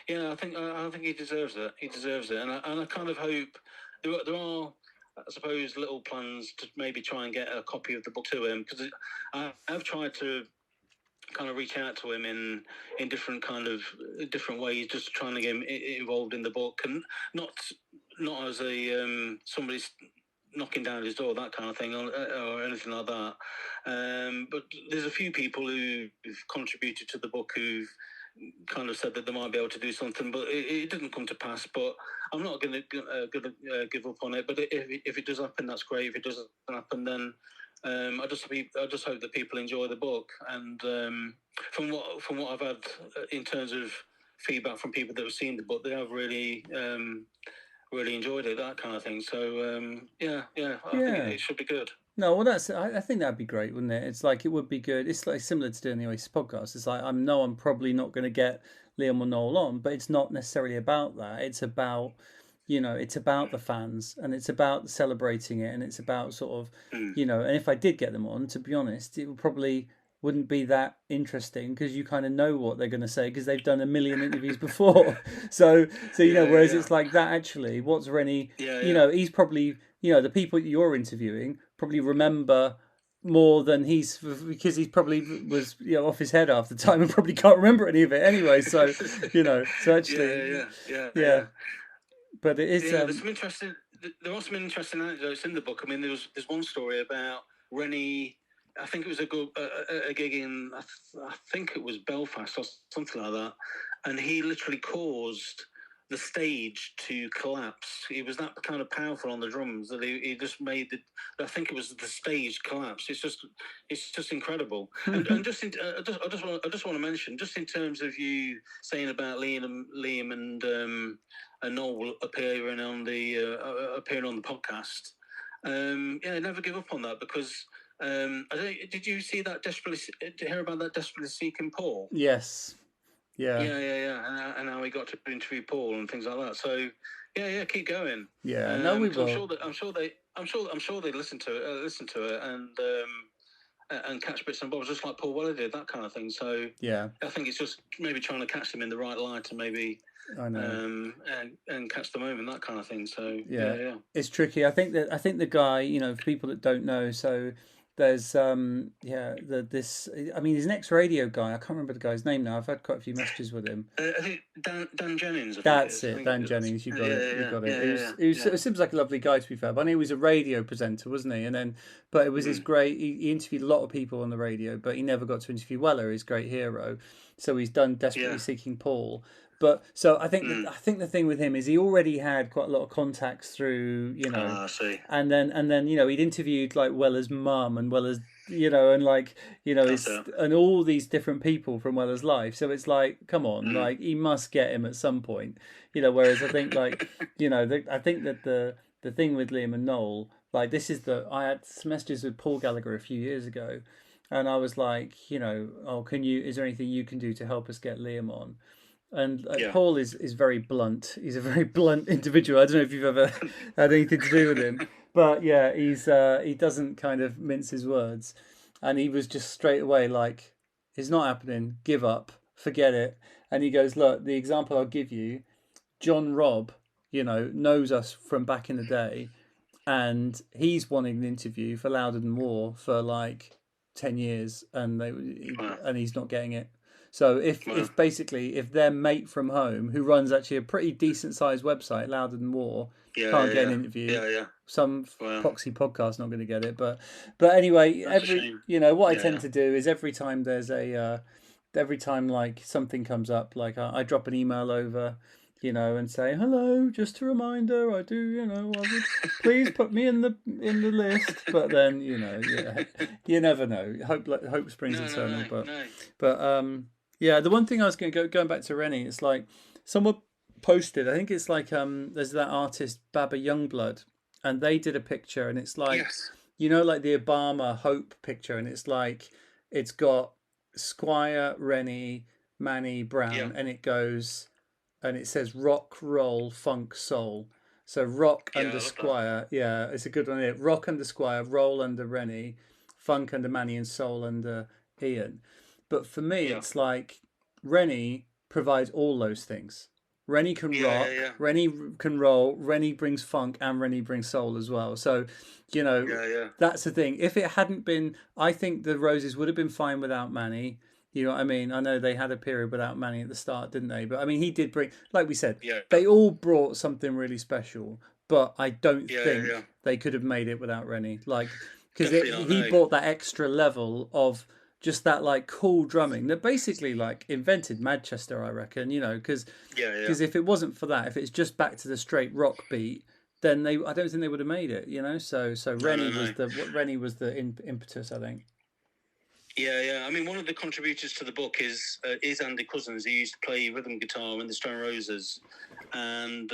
yeah, I think he deserves it. He deserves it, and I kind of hope there are, I suppose, little plans to maybe try and get a copy of the book to him, because I've tried to kind of reach out to him in different different ways, just trying to get him involved in the book, and not as a somebody's knocking down his door, that kind of thing, or anything like that. But there's a few people who've contributed to the book who've kind of said that they might be able to do something, but it didn't come to pass. But I'm not going to give up on it. But if it does happen, that's great. If it doesn't happen, then I just hope that people enjoy the book. And from what I've had in terms of feedback from people that have seen the book, they have really enjoyed it, that kind of thing. So I think it should be good. No, well, I think that'd be great, wouldn't it? It's like, it would be good. It's like similar to doing the Oasis podcast. It's like, I'm probably not going to get Liam or Noel on, but it's not necessarily about that. It's about, it's about the fans, and it's about celebrating it, and it's about sort of, and if I did get them on, to be honest, it probably wouldn't be that interesting, because you kind of know what they're going to say, because they've done a million interviews before. So whereas it's like that, actually, what's Reni, he's probably, the people you're interviewing probably remember more than because he probably was off his head half the time and probably can't remember any of it anyway. So so actually, yeah. But it is. There's some interesting. There are some interesting anecdotes in the book. I mean, there's one story about Reni. I think it was a gig in, I think it was Belfast or something like that, and he literally caused the stage to collapse. He was that kind of powerful on the drums that he just made I think it was the stage collapse. It's just incredible. And I just want to mention, just in terms of you saying about Liam and Noel appearing on the podcast. Never give up on that, because did you see that did you hear about that Desperately Seeking Paul? Yes. Yeah. And how we got to interview Paul and things like that. So keep going. Yeah, no, we will. I'm sure they listen to it and catch bits and bobs, just like Paul Weller did, that kind of thing. So yeah, I think it's just maybe trying to catch them in the right light, and maybe I know and catch the moment, that kind of thing. So yeah, it's tricky. I think the guy, for people that don't know, so there's he's an ex-radio guy. I can't remember the guy's name now. I've had quite a few messages with him. I think Dan Jennings. That's it, Dan Jennings. You got it. It seems like a lovely guy, to be fair. But I know he was a radio presenter, wasn't he? But it was his great. He interviewed a lot of people on the radio, but he never got to interview Weller, his great hero. So he's done Desperately Seeking Paul. But so I think the thing with him is he already had quite a lot of contacts through, I see. and then he'd interviewed like Weller's mum and Weller's, and all these different people from Weller's life. So it's like, come on, like he must get him at some point, Whereas I think like, I think that the thing with Liam and Noel, like I had some messages with Paul Gallagher a few years ago, and I was like, is there anything you can do to help us get Liam on? And Paul is very blunt. He's a very blunt individual. I don't know if you've ever had anything to do with him, but yeah, he doesn't kind of mince his words. And he was just straight away like, "It's not happening. Give up. Forget it." And he goes, "Look, the example I'll give you, John Robb, knows us from back in the day, and he's wanting an interview for Louder Than War for like 10 years, and he's not getting it." So if their mate from home, who runs actually a pretty decent sized website, Louder Than War, can't get an interview, some proxy podcast not going to get it. But anyway, what I tend to do is every time like something comes up, like I drop an email over, and say, "Hello, just a reminder, I do, I would please put me in the list." But then, you never know. Hope springs eternal. But Yeah, the one thing I was going back to Reni, it's like someone posted, I think it's like there's that artist Baba Youngblood, and they did a picture, and it's like Yes. like the Obama Hope picture, and it's like it's got Squire, Reni, Manny, Yeah. Brown, and it goes and it says rock, roll, funk, soul. So rock Yeah, under I love that. Squire, yeah, it's a good one. Here. Rock under Squire, roll under Reni, funk under Manny, and soul under Ian. But for me, Yeah. it's like Reni provides all those things. Reni can Yeah, rock, yeah, Reni can roll, Reni brings funk, and Reni brings soul as well. So, yeah, yeah, that's the thing. If it hadn't been, I think the Roses would have been fine without Manny. You know what I mean? I know they had a period without Manny at the start, didn't they? But I mean, he did bring, like we said, yeah, they all brought something really special. But I don't yeah, think yeah. they could have made it without Reni. Like, because Definitely not. he No. brought that extra level of just that like cool drumming that basically like invented Manchester, I reckon. Because Yeah, yeah. if it wasn't for that, if it's just back to the straight rock beat, then I don't think they would have made it. So Reni no. was Reni was the impetus, I think. Yeah, yeah. I mean, one of the contributors to the book is Andy Cousins. He used to play rhythm guitar in the Stone Roses, and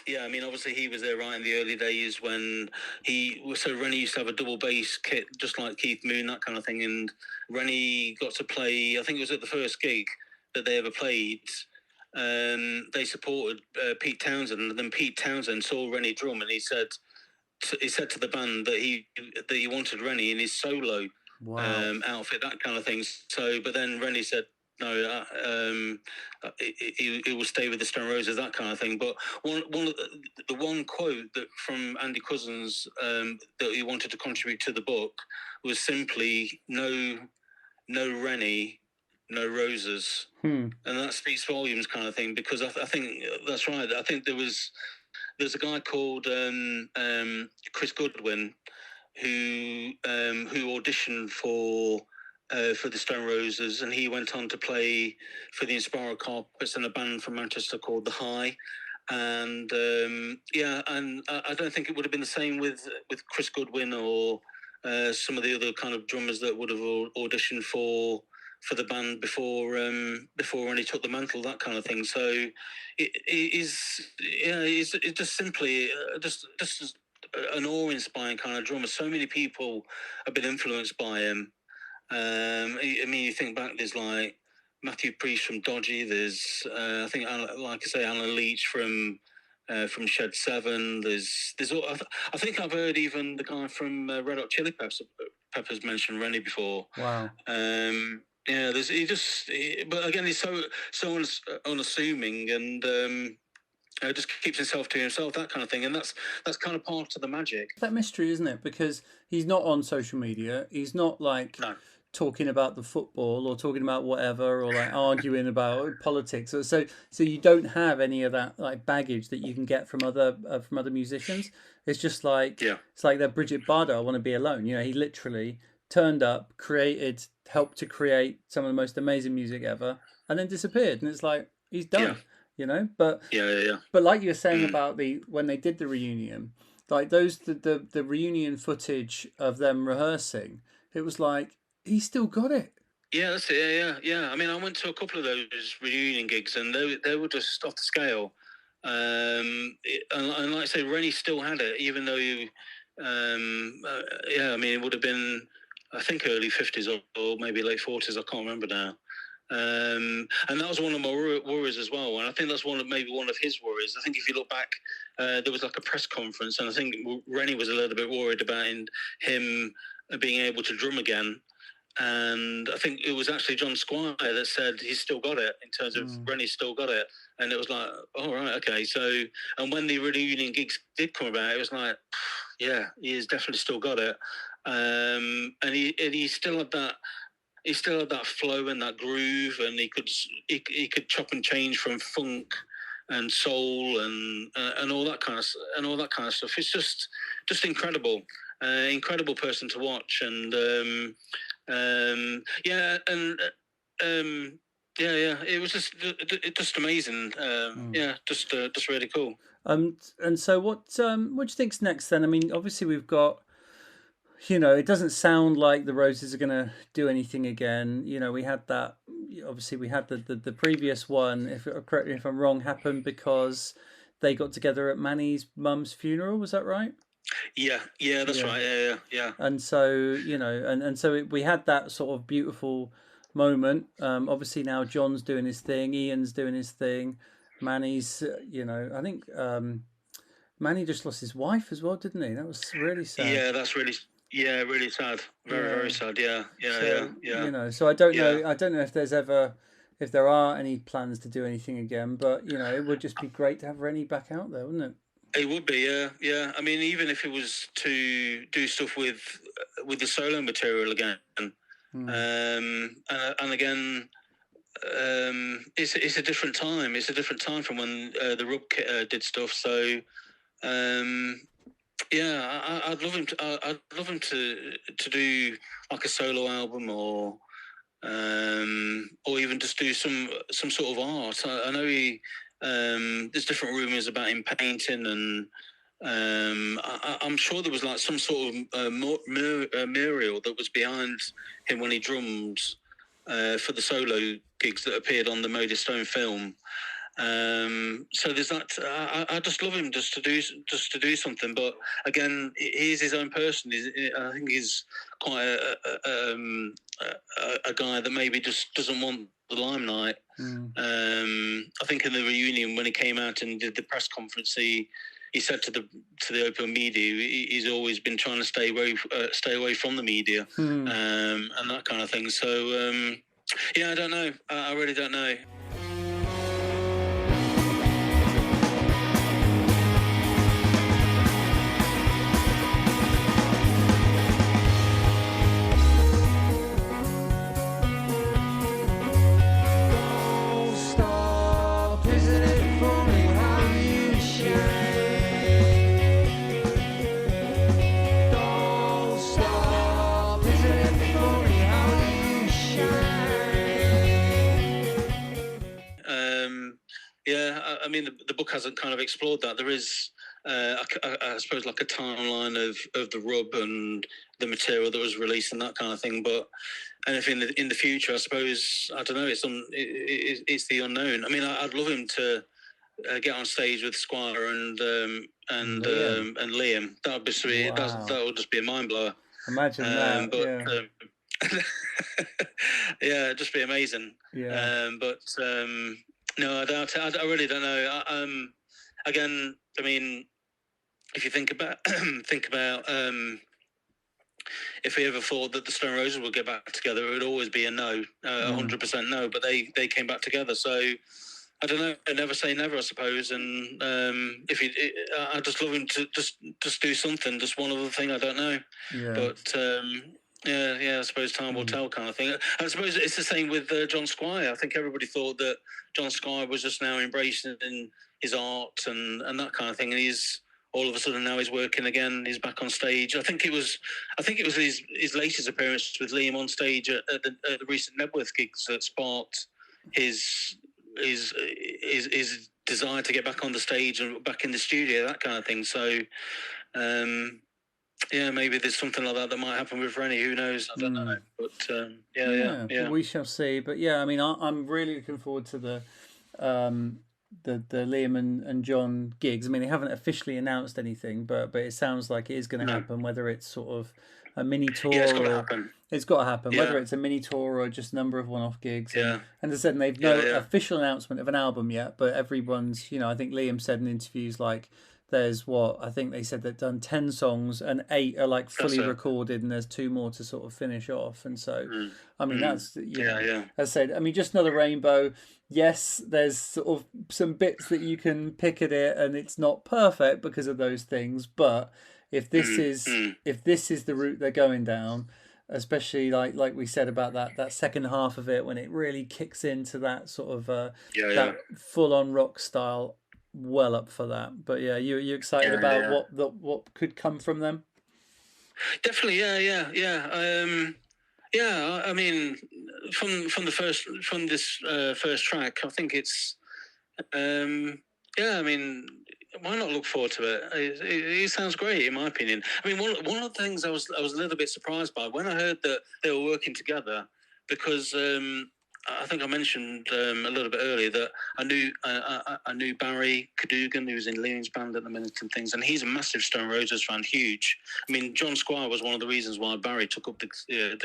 yeah, I mean, obviously he was there right in the early days when Rennie used to have a double bass kit, just like Keith Moon, that kind of thing. And Rennie got to play. I think it was at the first gig that they ever played. They supported Pete Townsend, and then Pete Townsend saw Rennie drum, and he said to the band that he wanted Rennie in his solo. Wow. Outfit, that kind of thing. So, but then Rennie said no, he will stay with the Stone Roses, that kind of thing. But one of the one quote that from Andy Cousins that he wanted to contribute to the book was simply no Rennie, no Roses, and that speaks volumes, kind of thing. Because I think that's right. I think there's a guy called Chris Goodwin who auditioned for the Stone Roses, and he went on to play for the Inspiral Carpets and a band from Manchester called The High. And yeah, and I don't think it would have been the same with Chris Goodwin or some of the other kind of drummers that would have auditioned for the band before when he took the mantle, that kind of thing. So it's just simply just an awe-inspiring kind of drummer. So many people have been influenced by him. I mean, you think back, there's like Matthew Priest from Dodgy. There's I think, like I say, Alan Leach from Shed 7. There's I think I've heard even the guy from Red Hot Chili Peppers mention Rennie before. Wow. Yeah, but again, he's so unassuming, and just keeps himself to himself, that kind of thing, and that's kind of part of the magic. That mystery, isn't it? Because he's not on social media. He's not like talking about the football or talking about whatever, or like arguing about politics. So you don't have any of that like baggage that you can get from other musicians. It's just like It's like that Bridget Bardot, I Want to Be Alone. He literally turned up, helped to create some of the most amazing music ever, and then disappeared. And it's like he's done. But But like you were saying about when they did the reunion, like the reunion footage of them rehearsing, it was like he still got it. Yeah, that's it. Yeah. I mean, I went to a couple of those reunion gigs, and they were just off the scale. And like I say, Rennie still had it, even though I mean, it would have been, I think, early 50s or maybe late 40s. I can't remember now. And that was one of my worries as well, and I think that's maybe one of his worries. I think if you look back, there was like a press conference, and I think Rennie was a little bit worried about him being able to drum again, and I think it was actually John Squire that said he's still got it, in terms of Rennie's still got it, and it was like, oh right, okay. So, and when the reunion gigs did come about, it was like, yeah, he has definitely still got it, and he still had that. He still had that flow and that groove, and he could chop and change from funk and soul and all that kind of stuff. It's just incredible, incredible person to watch, and it was just amazing. Just really cool. And so what do you think's next then? I mean, obviously we've got. It doesn't sound like the Roses are going to do anything again. We had that obviously we had the previous one, if correct me if I'm wrong, happened because they got together at Manny's mum's funeral. Was that right? Yeah, that's Yeah. right. Yeah. And so, and so we had that sort of beautiful moment. Obviously now John's doing his thing, Ian's doing his thing, Manny's, I think Manny just lost his wife as well, didn't he? That was really sad. Yeah, that's really sad. Very sad. Yeah. So I don't know. Yeah. I don't know if there are any plans to do anything again, but it would just be great to have Reni back out there, wouldn't it? It would be, yeah. I mean, even if it was to do stuff with the solo material again, and again, it's a different time. It's a different time from when the Rub did stuff. So, I'd love him. I'd love him to do like a solo album or even just do some sort of art. I know he. There's different rumours about him painting, and I'm sure there was like some sort of mural that was behind him when he drummed for the solo gigs that appeared on the Moody Stone film. So there's that. I just love him just to do something. But again, he's his own person. I think he's quite a guy that maybe just doesn't want the limelight. I think in the reunion when he came out and did the press conference, he said to the open media, he's always been trying to stay away from the media and that kind of thing. So I don't know. I really don't know. I mean, the book hasn't kind of explored that. There is, I suppose, like a timeline of the Rub and the material that was released and that kind of thing. But anything in the future, I suppose, I don't know. It's the unknown. I mean, I'd love him to get on stage with Squire and Liam. That would be sweet. Wow. That would just be a mind blower. Imagine that. Yeah, it'd just be amazing. Yeah. No, I doubt it. I really don't know. Again, I mean, if you think about if we ever thought that the Stone Roses would get back together, it would always be a no, 100% no. But they came back together, so I don't know. I never say never, I suppose. And I just love him to just do something, just one other thing. I don't know, but. I suppose time will tell, kind of thing. I suppose it's the same with John Squire. I think everybody thought that John Squire was just now embracing his art and that kind of thing, and he's all of a sudden now he's working again. He's back on stage. I think it was his latest appearance with Liam on stage at the recent Nebworth gigs that sparked his desire to get back on the stage and back in the studio, that kind of thing. So. Maybe there's something like that might happen with Reni. Who knows? I don't know. But we shall see. But I mean, I'm really looking forward to the Liam and John gigs. I mean, they haven't officially announced anything, but it sounds like it is going to happen. Whether it's sort of a mini tour, it's got to happen. It's got to happen. Yeah. Whether it's a mini tour or just a number of one-off gigs. Yeah. And as I said, they've no official announcement of an album yet. But everyone's, I think Liam said in interviews like. There's I think they said they've done 10 songs and 8 are like fully recorded, and there's 2 more to sort of finish off. And so, I mean, that's as I said, I mean, just another rainbow. Yes, there's sort of some bits that you can pick at it, and it's not perfect because of those things. But if this is the route they're going down, especially like we said about that second half of it when it really kicks into that sort of that full on rock style. Well up for that, but you excited about what could come from them? Definitely, I mean, from this first track, I think it's I mean, why not look forward to it? It sounds great, in my opinion. I mean, one of the things I was a little bit surprised by when I heard that they were working together, because I think I mentioned a little bit earlier that I knew Barry Cadogan, who's in Liam's band at the minute and things, and he's a massive Stone Roses fan, huge. I mean, John Squire was one of the reasons why Barry took up the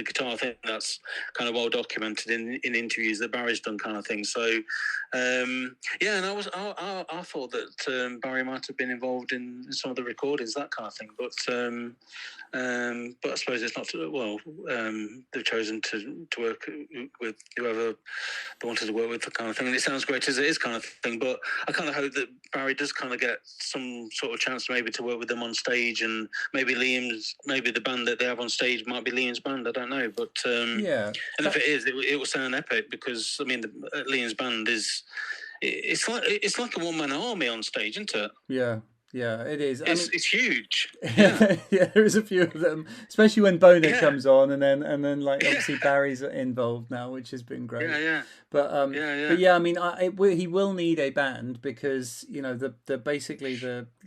guitar. I think that's kind of well documented in interviews that Barry's done, kind of thing. So, and I thought that Barry might have been involved in some of the recordings, that kind of thing, but I suppose it's not. They've chosen to work with whoever they wanted to work with, the kind of thing. And it sounds great as it is, kind of thing. But I kind of hope that Barry does kind of get some sort of chance maybe to work with them on stage, and maybe the band that they have on stage might be Liam's band. I don't know, but and if it is, it will sound epic, because I mean, Liam's band is. It's like a one-man army on stage, isn't it? Yeah, it is. It's huge. Yeah. Yeah, there is a few of them, especially when Boner comes on, and then like obviously Barry's involved now, which has been great. But I mean, he will need a band, because the basically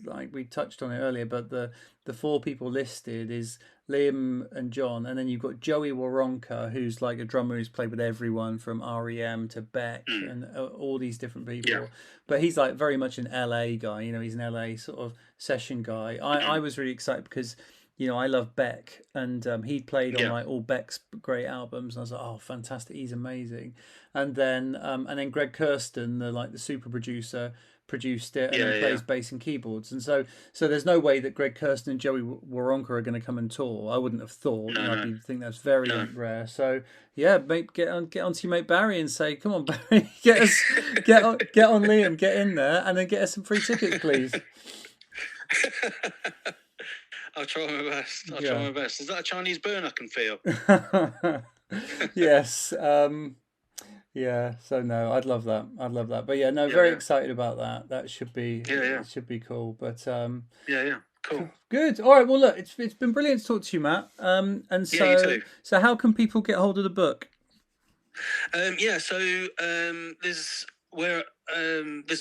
like we touched on it earlier, but the 4 people listed is Liam and John, and then you've got Joey Waronker, who's like a drummer who's played with everyone from REM to Beck and all these different people. Yeah. But he's like very much an LA guy. He's an LA sort of session guy. I was really excited because I love Beck, and he'd played on like all Beck's great albums, and I was like, oh, fantastic, he's amazing. And then Greg Kirsten, the super producer, produced it, and then plays bass and keyboards. And so there's no way that Greg Kirsten and Joey Waronker are going to come and tour. I wouldn't have thought. I think that's very rare. So mate, get on to your mate Barry and say, come on, Barry, get on Liam, get in there, and then get us some free tickets, please. I'll try my best. Try my best. Is that a Chinese burn I can feel? Yes. Yeah. So no, I'd love that. But very excited about that. That should be it should be cool. But cool. Good. All right. Well, look, it's been brilliant to talk to you, Matt. And so you too. So how can people get hold of the book? There's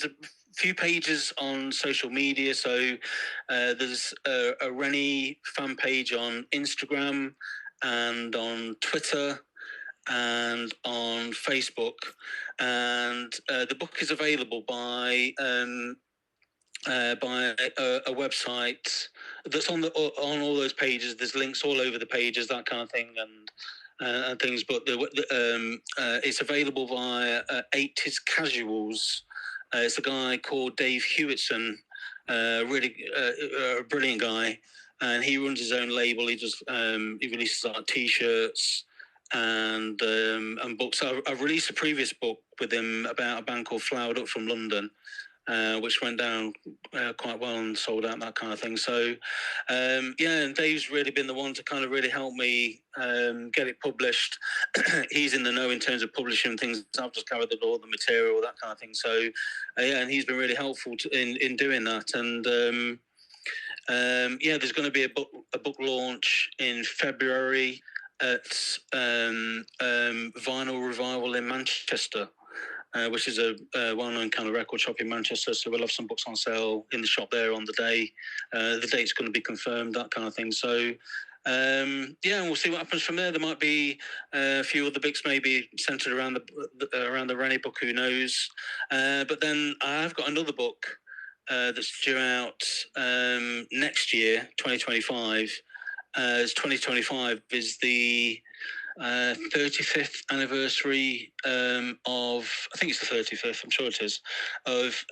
a few pages on social media. So there's a Reni fan page on Instagram and on Twitter and on Facebook, and the book is available by a website that's on all those pages. There's links all over the pages, that kind of thing, and things. But it's available via 80s Casuals. It's a guy called Dave Hewitson, really a brilliant guy, and he runs his own label. He releases like T-shirts and books. I've released a previous book with him about a band called Flowered Up from London, which went down quite well and sold out, that kind of thing. So, and Dave's really been the one to kind of really help me get it published. He's in the know in terms of publishing things. I've just carried all the material, that kind of thing. So, and he's been really helpful in doing that. And there's going to be a book launch in February at Vinyl Revival in Manchester, which is a well-known kind of record shop in Manchester. So we'll have some books on sale in the shop there on the day. The date's going to be confirmed, that kind of thing. So, and we'll see what happens from there. There might be a few other bits maybe centred around the Reni book, who knows. But then I've got another book that's due out next year, 2025. As 2025 is the 35th anniversary of, I think it's the 35th, I'm sure it is, of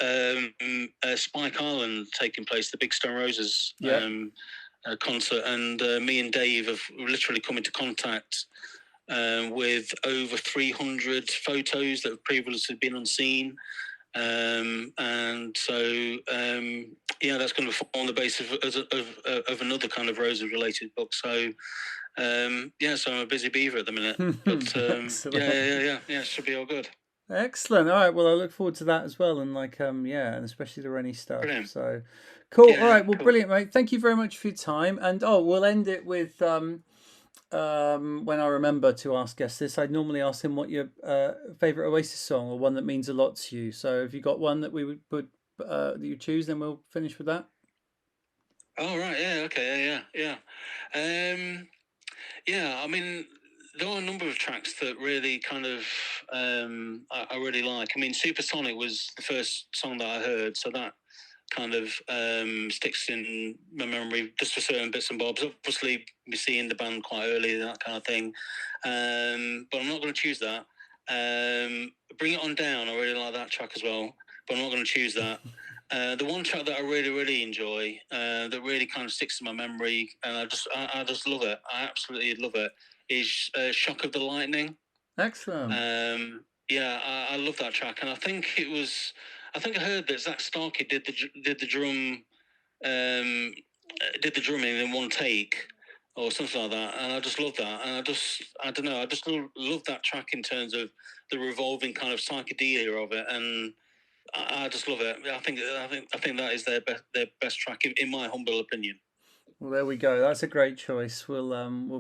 Spike Island taking place, the big Stone Roses concert. And me and Dave have literally come into contact with over 300 photos that have previously been unseen. And so that's going to form the basis of another kind of Roses related book. So so I'm a busy beaver at the minute, but it should be all good. Excellent. All right, well, I look forward to that as well, and and especially the Reni stuff. Brilliant. So cool. All right, well, cool. Brilliant, mate. Thank you very much for your time, and we'll end it with when I remember to ask guests this, I'd normally ask him what your favourite Oasis song, or one that means a lot to you. So if you got one that we would that you choose, then we'll finish with that. Oh right, yeah, okay, yeah. I mean, there are a number of tracks that really kind of I really like. I mean, Supersonic was the first song that I heard, so that kind of sticks in my memory just for certain bits and bobs. Obviously, we're seeing the band quite early, that kind of thing. But I'm not going to choose that. Bring It On Down, I really like that track as well, but I'm not going to choose that. The one track that I really, really enjoy, that really kind of sticks in my memory, and I just love it. I absolutely love it. Is Shock of the Lightning. Excellent. Yeah, I love that track, and I think I heard that Zach Starkey did the drum, did the drumming in one take or something like that, and I just love that. And I don't know, I just love that track in terms of the revolving kind of psychedelia of it, and I just love it. I think that is their best track in my humble opinion. Well, there we go. That's a great choice. We'll